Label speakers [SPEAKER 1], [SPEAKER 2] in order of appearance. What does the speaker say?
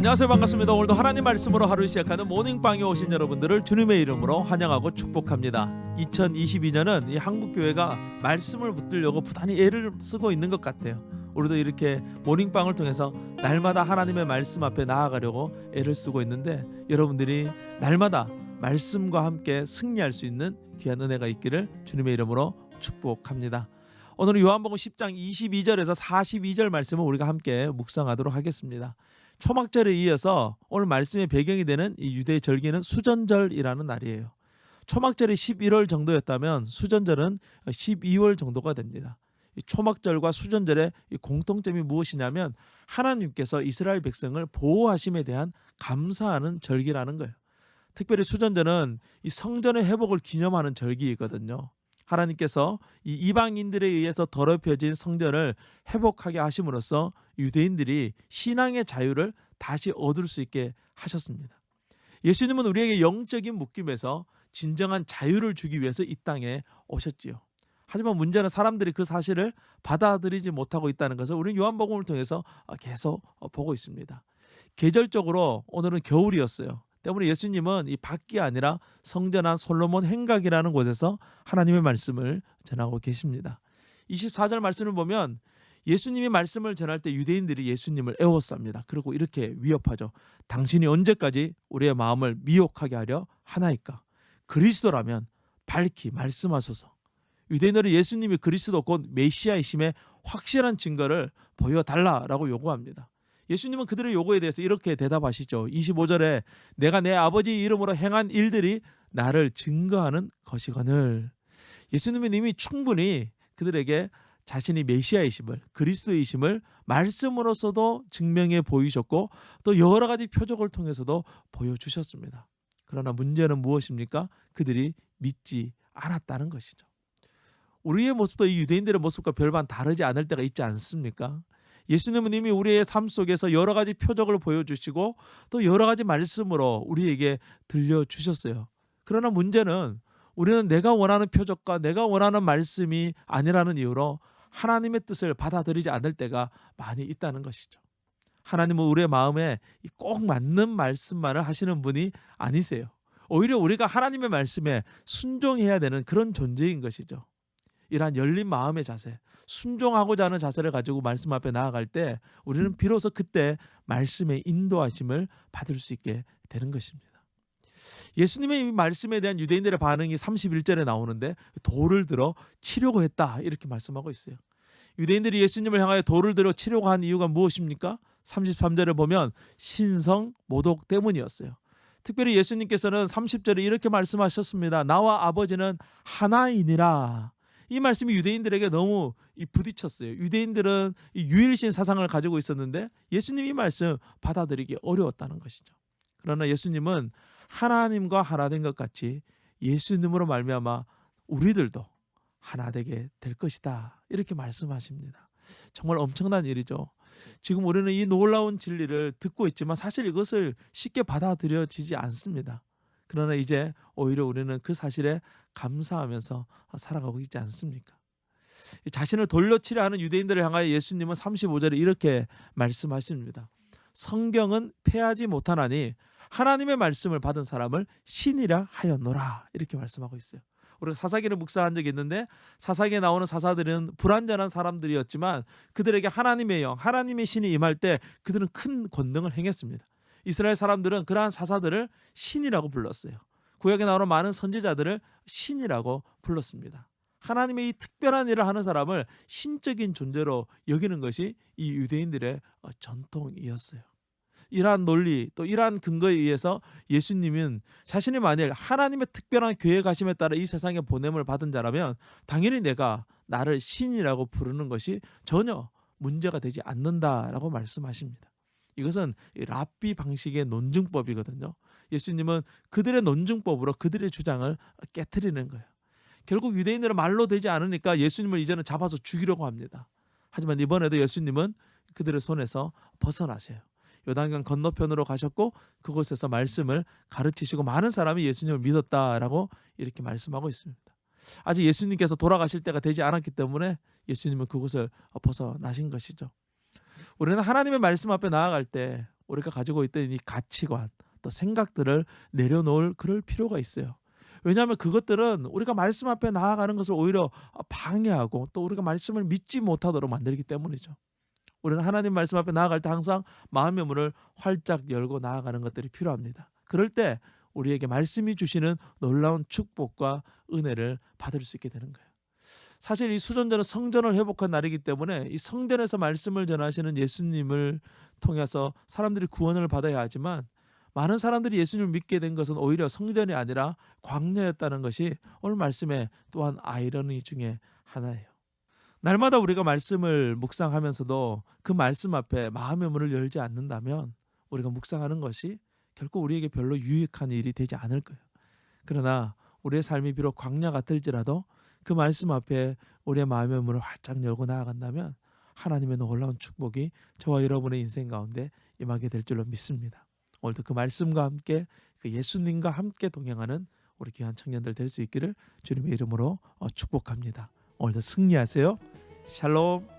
[SPEAKER 1] 안녕하세요, 반갑습니다. 오늘도 하나님 말씀으로 하루 시작하는 모닝빵에 오신 여러분들을 주님의 이름으로 환영하고 축복합니다. 2022년은 이 한국교회가 말씀을 붙들려고 부단히 애를 쓰고 있는 것 같아요. 우리도 이렇게 모닝빵을 통해서 날마다 하나님의 말씀 앞에 나아가려고 애를 쓰고 있는데, 여러분들이 날마다 말씀과 함께 승리할 수 있는 귀한 은혜가 있기를 주님의 이름으로 축복합니다. 오늘은 요한복음 10장 22절에서 42절 말씀을 우리가 함께 묵상하도록 하겠습니다. 초막절에 이어서 오늘 말씀의 배경이 되는 이 유대 절기는 수전절이라는 날이에요. 초막절이 11월 정도였다면 수전절은 12월 정도가 됩니다. 이 초막절과 수전절의 이 공통점이 무엇이냐면 하나님께서 이스라엘 백성을 보호하심에 대한 감사하는 절기라는 거예요. 특별히 수전절은 이 성전의 회복을 기념하는 절기이거든요. 하나님께서 이 이방인들에 의해서 더럽혀진 성전을 회복하게 하심으로써 유대인들이 신앙의 자유를 다시 얻을 수 있게 하셨습니다. 예수님은 우리에게 영적인 묶임에서 진정한 자유를 주기 위해서 이 땅에 오셨지요. 하지만 문제는 사람들이 그 사실을 받아들이지 못하고 있다는 것을 우리는 요한복음을 통해서 계속 보고 있습니다. 계절적으로 오늘은 겨울이었어요. 때문에 예수님은 이 밖이 아니라 성전 안 솔로몬 행각이라는 곳에서 하나님의 말씀을 전하고 계십니다. 24절 말씀을 보면 예수님이 말씀을 전할 때 유대인들이 예수님을 애워쌉니다. 그리고 이렇게 위협하죠. 당신이 언제까지 우리의 마음을 미혹하게 하려 하나이까? 그리스도라면 밝히 말씀하소서. 유대인들은 예수님이 그리스도 곧 메시아이심의 확실한 증거를 보여달라라고 요구합니다. 예수님은 그들의 요구에 대해서 이렇게 대답하시죠. 25절에 내가 내 아버지 이름으로 행한 일들이 나를 증거하는 것이거늘. 예수님은 이미 충분히 그들에게 자신이 메시아이심을, 그리스도이심을 말씀으로서도 증명해 보이셨고 또 여러 가지 표적을 통해서도 보여주셨습니다. 그러나 문제는 무엇입니까? 그들이 믿지 않았다는 것이죠. 우리의 모습도 이 유대인들의 모습과 별반 다르지 않을 때가 있지 않습니까? 예수님은 이미 우리의 삶 속에서 여러 가지 표적을 보여주시고 또 여러 가지 말씀으로 우리에게 들려주셨어요. 그러나 문제는 우리는 내가 원하는 표적과 내가 원하는 말씀이 아니라는 이유로 하나님의 뜻을 받아들이지 않을 때가 많이 있다는 것이죠. 하나님은 우리의 마음에 꼭 맞는 말씀만을 하시는 분이 아니세요. 오히려 우리가 하나님의 말씀에 순종해야 되는 그런 존재인 것이죠. 이러한 열린 마음의 자세, 순종하고자 하는 자세를 가지고 말씀 앞에 나아갈 때 우리는 비로소 그때 말씀의 인도하심을 받을 수 있게 되는 것입니다. 예수님의 이 말씀에 대한 유대인들의 반응이 31절에 나오는데 돌을 들어 치려고 했다 이렇게 말씀하고 있어요. 유대인들이 예수님을 향하여 돌을 들어 치려고 한 이유가 무엇입니까? 33절에 보면 신성 모독 때문이었어요. 특별히 예수님께서는 30절에 이렇게 말씀하셨습니다. 나와 아버지는 하나이니라. 이 말씀이 유대인들에게 너무 부딪혔어요. 유대인들은 이 유일신 사상을 가지고 있었는데 예수님이 말씀 받아들이기 어려웠다는 것이죠. 그러나 예수님은 하나님과 하나 된 것 같이 예수님으로 말미암아 우리들도 하나 되게 될 것이다 이렇게 말씀하십니다. 정말 엄청난 일이죠. 지금 우리는 이 놀라운 진리를 듣고 있지만 사실 이것을 쉽게 받아들여지지 않습니다. 그러나 이제 오히려 우리는 그 사실에 감사하면서 살아가고 있지 않습니까? 자신을 돌려치려 하는 유대인들을 향하여 예수님은 35절에 이렇게 말씀하십니다. 성경은 패하지 못하나니 하나님의 말씀을 받은 사람을 신이라 하였노라 이렇게 말씀하고 있어요. 우리가 사사기를 묵상한 적이 있는데 사사기에 나오는 사사들은 불완전한 사람들이었지만 그들에게 하나님의 영, 하나님의 신이 임할 때 그들은 큰 권능을 행했습니다. 이스라엘 사람들은 그러한 사사들을 신이라고 불렀어요. 구약에 나오는 많은 선지자들을 신이라고 불렀습니다. 하나님의 이 특별한 일을 하는 사람을 신적인 존재로 여기는 것이 이 유대인들의 전통이었어요. 이러한 논리 또 이러한 근거에 의해서 예수님은 자신이 만일 하나님의 특별한 계획하심에 따라 이 세상에 보냄을 받은 자라면 당연히 내가 나를 신이라고 부르는 것이 전혀 문제가 되지 않는다라고 말씀하십니다. 이것은 랍비 방식의 논증법이거든요. 예수님은 그들의 논증법으로 그들의 주장을 깨트리는 거예요. 결국 유대인들은 말로 되지 않으니까 예수님을 이제는 잡아서 죽이려고 합니다. 하지만 이번에도 예수님은 그들의 손에서 벗어나세요. 요단강 건너편으로 가셨고 그곳에서 말씀을 가르치시고 많은 사람이 예수님을 믿었다라고 이렇게 말씀하고 있습니다. 아직 예수님께서 돌아가실 때가 되지 않았기 때문에 예수님은 그곳을 벗어나신 것이죠. 우리는 하나님의 말씀 앞에 나아갈 때 우리가 가지고 있던 이 가치관 또 생각들을 내려놓을 그럴 필요가 있어요. 왜냐하면 그것들은 우리가 말씀 앞에 나아가는 것을 오히려 방해하고 또 우리가 말씀을 믿지 못하도록 만들기 때문이죠. 우리는 하나님 말씀 앞에 나아갈 때 항상 마음의 문을 활짝 열고 나아가는 것들이 필요합니다. 그럴 때 우리에게 말씀이 주시는 놀라운 축복과 은혜를 받을 수 있게 되는 거예요. 사실 이 수전절은 성전을 회복한 날이기 때문에 이 성전에서 말씀을 전하시는 예수님을 통해서 사람들이 구원을 받아야 하지만 많은 사람들이 예수님을 믿게 된 것은 오히려 성전이 아니라 광야였다는 것이 오늘 말씀의 또한 아이러니 중에 하나예요. 날마다 우리가 말씀을 묵상하면서도 그 말씀 앞에 마음의 문을 열지 않는다면 우리가 묵상하는 것이 결코 우리에게 별로 유익한 일이 되지 않을 거예요. 그러나 우리의 삶이 비록 광야 같을지라도 그 말씀 앞에 우리의 마음의 문을 활짝 열고 나아간다면 하나님의 놀라운 축복이 저와 여러분의 인생 가운데 임하게 될 줄로 믿습니다. 오늘도 그 말씀과 함께 그 예수님과 함께 동행하는 우리 귀한 청년들 될 수 있기를 주님의 이름으로 축복합니다. 오늘도 승리하세요. 샬롬.